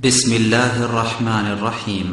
بسم الله الرحمن الرحيم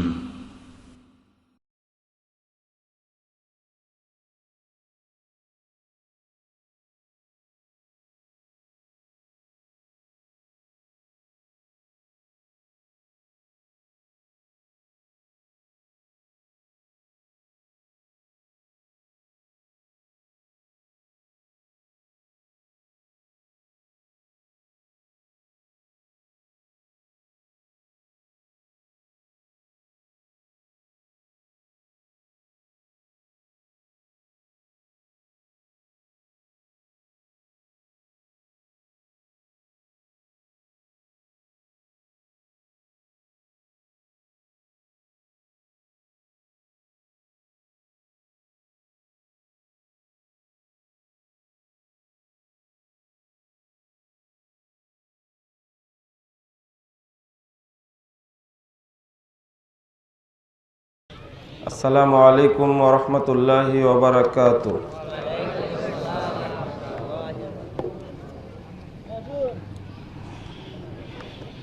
আসসালামু আলাইকুম ওয়া রাহমাতুল্লাহি ওয়া বারাকাতুহু।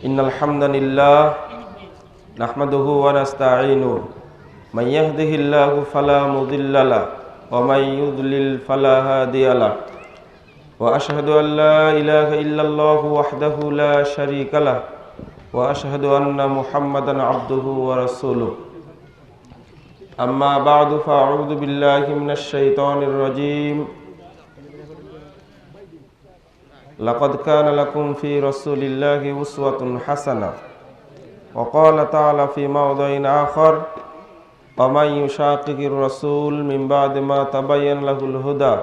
ইন্নাল হামদালিল্লাহ নাহমাদুহু ওয়া নাস্তাঈনুহু মান ইয়াহদিহিল্লাহু ফালা মুদিল্লা লাহু ওয়া মান ইউদ্লিল ফালা হাদিয়া লাহু ওয়া আশহাদু আন লা ইলাহা ইল্লাল্লাহু ওয়াহদাহু লা শারীকা লাহু ওয়া আশহাদু আন্না মুহাম্মাদান আবদুহু ওয়া রাসূলুহু। أما بعد فأعوذ بالله من الشيطان الرجيم. لقد كان لكم في رسول الله أسوة حسنة. وقال تعالى في موضع آخر: ومن يشاقق الرسول من بعد ما تبين له الهدى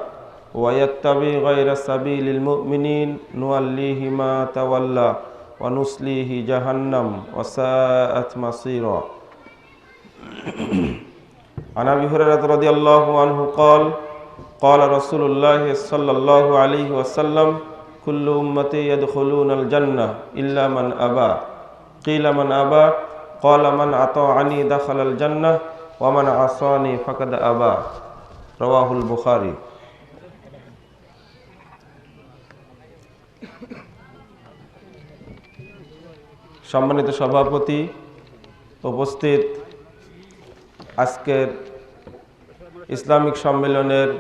ويتبع غير سبيل المؤمنين نوليه ما تولى ونصليه جهنم وساءت مصيرا. عن أبي هريرة رضي الله عنه قال: قال رسول الله صلى الله عليه وسلم: كل أمتي يدخلون الجنة إلا من أبى. قيل من أبى؟ قال من أطاعني دخل الجنة ومن عصاني فقد أبى. رواه البخاري. সম্মানিত সভাপতি, উপস্থিত আজকের ইসলামিক সম্মেলনের